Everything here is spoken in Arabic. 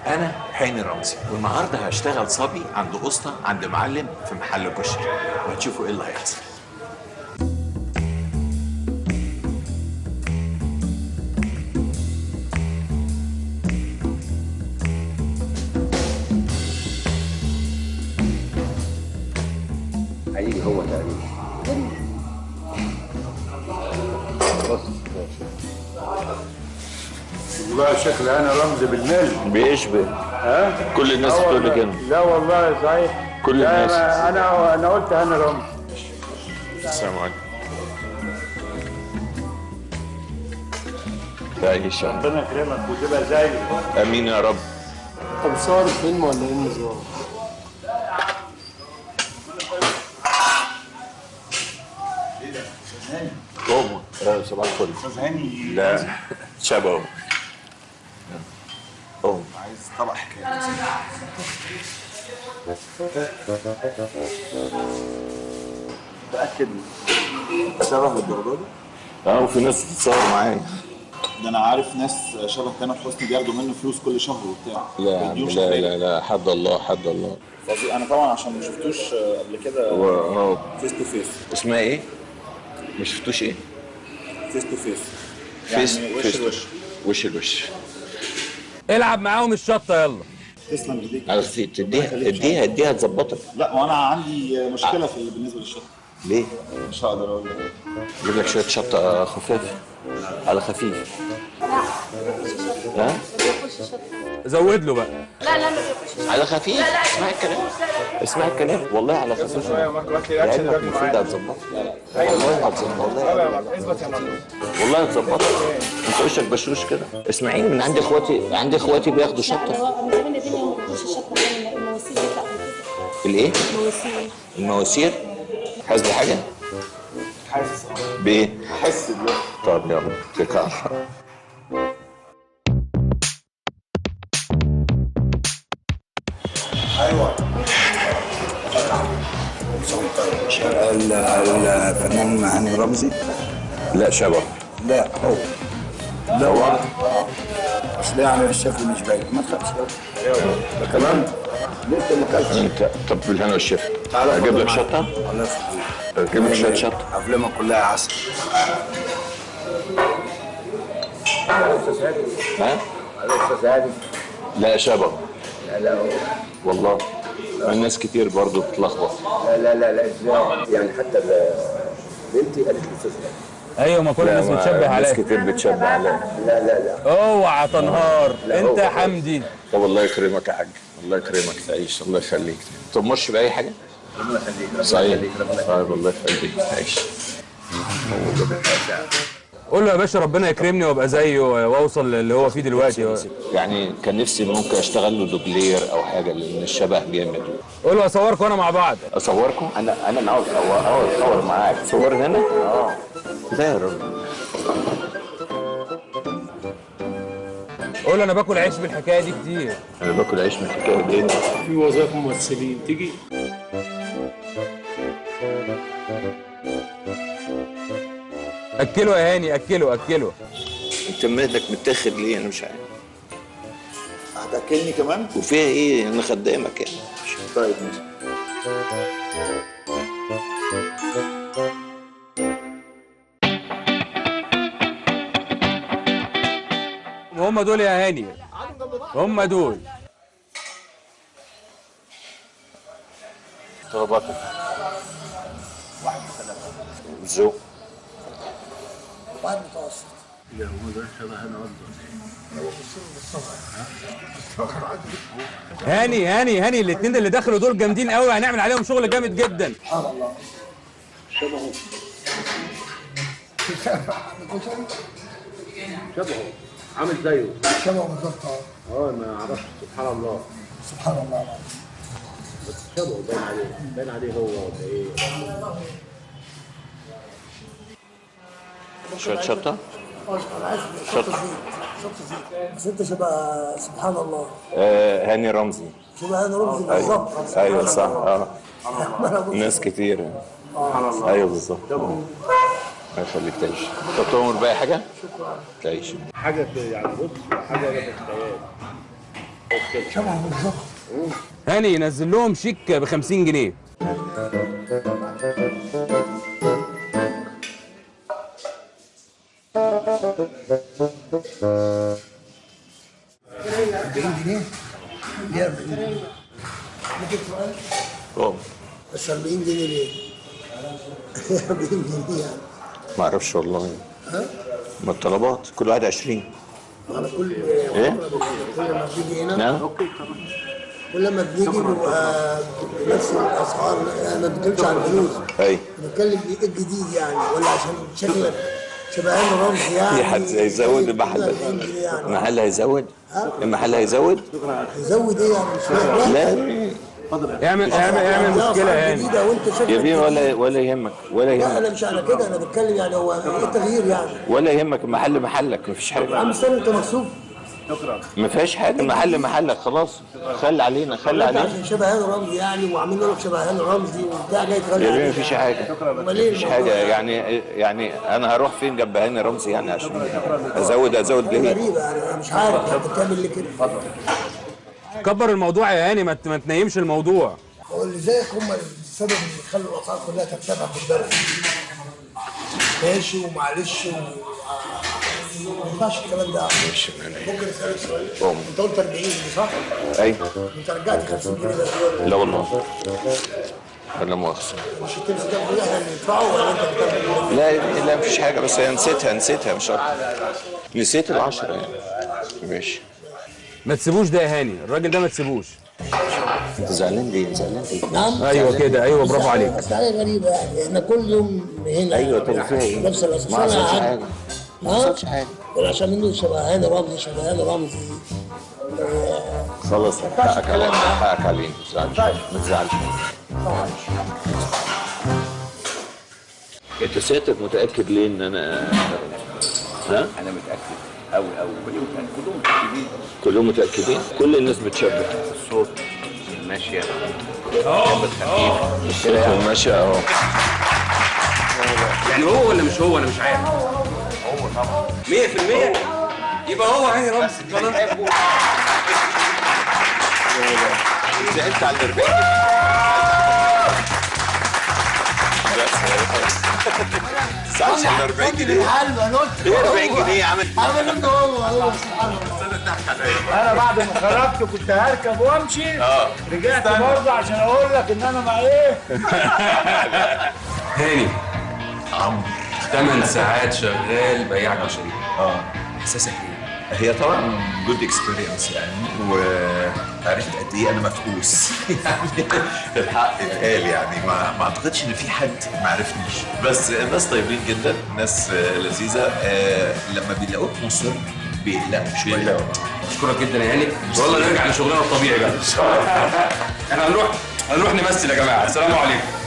انا هاني رمزي، والنهارده هشتغل صبي عند اسطى عند معلم في محل كشري، وهتشوفوا ايه اللي هيحصل. هيجي هو تقريبا. بص والله شكل انا رمزي بالملي بيشبه. ها؟ كل الناس بتقول لي كده. لا والله صحيح. كل الناس. انا قلت انا رمزي. السلام عليكم. تعيش يا ربنا يكرمك وتبقى زيه. امين يا رب. طب صور فيلم ولا ايه النظام؟ قوم صباح الفل. استاذ هاني لا شبهه. قوم. عايز طبق حكايه. متاكد شبه الدرجه دي؟ وفي ناس بتتصور معايا. ده انا عارف ناس شبه تامر حسني بياخدوا منه فلوس كل شهر وبتاع. لا لا لا لا، حد الله حد الله. فظيع. انا طبعا عشان ما شفتوش قبل كده فيس تو فيس. اسمها ايه؟ ما شفتوش ايه؟ فيس تو فيس. فيس يعني وش فيس الوش. وش الوش. العب معاهم الشطه يلا. تسلم ايديك. على خفيف اديها تظبطك. لا وانا عندي مشكله في بالنسبه للشطه. ليه؟ مش هقدر اقول لك. اجيب لك شويه شطه خفاف على خفيف. ها؟ زود له بقى. لا ما بياكلش على خفيف. اسمع الكلام. اسمع الكلام والله على خفيف. لعلمك المفروض هتظبطك. والله هتظبطك. والله هتظبطك. انت وشك بشوش كده. اسمعيني من عندي اخواتي بياخدوا شطه. من زمان الدنيا ما بتاكلش الشطه. المواسير بيطلع الايه؟ المواسير. حاسس بحاجه؟ حاسس بايه؟ حاسس دلوقتي. طب يلا اتكل على الله. ايوه. الفنان هاني رمزي. لا شبه. لا هو لا والله. اصل يعني الشكل مش باين. ما تخافش. كمان؟ لسه ما اكلتش. انت طب بالهنا والشفا. اجيب لك شطه؟ الله يخليك. اجيب لك شويه شطه. افلامك كلها عسل. ها؟ الاستاذ هادي. لا شبه. لا هو. والله الناس كتير برضو بتلخبط. لا ازاي؟ يعني حتى بنتي قالت لي استاذ هادي. ايوه ما كل الناس بتشبه عليه. ناس كتير بتشبه عليه. لا اوعى تنهار انت يا حمدي. طب الله يكرمك يا حاج. الله يكرمك تعيش. الله يخليك. طب مش باي حاجه؟ ربنا يخليك. صحيح. طيب الله يخليك تعيش. قول له يا باشا ربنا يكرمني وابقى زيه واوصل اللي هو فيه دلوقتي. يعني كان نفسي ممكن اشتغل له دوبلير او حاجه لان الشبه جامد. قول له اصوركم انا مع بعض. اصوركم؟ انا عاوز اصور معاك. تصور هنا؟ لا يا راجل. قول له انا باكل عيش بالحكايه دي كتير. انا باكل عيش من الحكايه دي. في وظائف ممثلين تيجي. اكله يا هاني اكله. انت مالك متاخد ليه؟ انا مش عارف. هتاكلني كمان؟ وفيها ايه؟ انا خدامك يعني. طيب ماشي. هم دول يا هاني. هم دول. طلباتك. ذوق. واحد متوسط. لا هو ده شبه انا هاني الاثنين اللي دخلوا دول جامدين قوي. هنعمل عليهم شغل جامد جدا. سبحان الله. شبهه. شبهه عامل زيه. شبهه بالظبط. ما اعرفش. سبحان الله. سبحان الله. بس شبهه باين عليه هو ولا ايه؟ شويه شطه. شطه زيت. بس انت شبه سبحان الله. هاني رمزي. شبه هاني رمزي بالظبط. ايوه صح. ناس كتير. ايوه بالظبط. الله يخليك تعيش. طب تؤمر بأي حاجه؟ شكرا. تعيش. حاجه يعني بص حاجه في الخيال. شبهه بالظبط. هاني ينزل لهم شيك ب 50 جنيه. بس 40 جنيه ليه؟ 40 جنيه يعني. ما اعرفش والله. ها؟ ما الطلبات كل واحد 20. على كل ايه؟ كل ما بنيجي هنا نعم. كل ما بنيجي بيبقى نفس الاسعار. انا ما بتكلمش عن الفلوس. اي. بتكلم ايه الجديد يعني، ولا عشان شكلك شبهان رمزي يعني. في حد هيزود المحل؟ المحل هيزود؟ المحل هيزود؟ هيزود ايه يعني؟ مش فاهم. لا اعمل مشكله يا هاني. يا بيه ولا يهمك ولا لا انا يهمك مش على كده، انا بتكلم يعني هو ايه التغيير يعني. ولا يهمك. المحل محلك مفيش يا عم حاجه. استنى انت مكسوف. ما فيهاش حاجه. المحل محلك خلاص. خلي علينا خلي انت علينا. عشان شبهان رمزي يعني وعاملين لك شبهان رمزي وبتاع جاي تغلي يا بيه علينا. مفيش حاجه. امال ايه مفيش الموضوع؟ حاجه يعني انا هروح فين جنب هاني رمزي يعني عشان ازود ليه؟ غريبه يعني، انا مش عارف انت بتعمل ليه كده. كبر الموضوع يا هاني، ما تنيمش الموضوع. هو اللي زيك هم السبب اللي خلوا الاسعار كلها ترتفع في البلد. ماشي ومعلش ما ينفعش الكلام ده. ماشي. ممكن اسالك سؤال؟ قوم. انت قلت 40 جنيه صح؟ ايوه. انت رجعت 50 جنيه بس. لا والله. ولا مؤاخذة. مش التمس ده كله احنا اللي ندفعه ولا انت بتعمل؟ لا مفيش حاجة، بس نسيتها مش أكتر. نسيت ال10 يعني. ماشي. ما تسيبوش ده يا هاني، الراجل ده ما تسيبوش. انت زعلان ليه؟ نعم. ايوه كده، ايوه برافو عليك. بس حاجه غريبه يعني، احنا كل يوم هنا. ايوه طب فيها ايه؟ نفس الاساس. ما حصلش حاجة. ما حصلش حاجه. ولا عشان منه شبهان رمزي. خلاص حقك علينا. ما تزعلش. انت سيادتك متأكد ليه ان انا ها؟ انا متاكد قوي كلهم متاكدين. كل الناس بتشبه الصوت الماشيه الصوت والماشية اهو. يعني هو ولا مش هو؟ انا مش عارف. هو طبعا 100%. يبقى هو هاني رمزي. زعلت على 40 زعلت على 40 جنيه. ايه 40 جنيه عمل انا بعد ما خرجت كنت هركب وامشي. رجعت برضه عشان اقول لك ان انا مع ايه. هاني عمرو 8 ساعات شغال بياع كشري. احساسك ايه؟ هي طبعا جود اكسبيرينس يعني، وعرفت قد ايه انا مفقوس يعني الحق اتقال يعني. ما اعتقدش ان في حد ما عرفنيش، بس الناس طيبين جدا، ناس لذيذه. لما بيلاقوك مصر بيقلقوا شويه. اشكرك جدا يا هاني، والله نرجع لشغلنا الطبيعي بقى. احنا هنروح نمثل يا جماعه. السلام عليكم.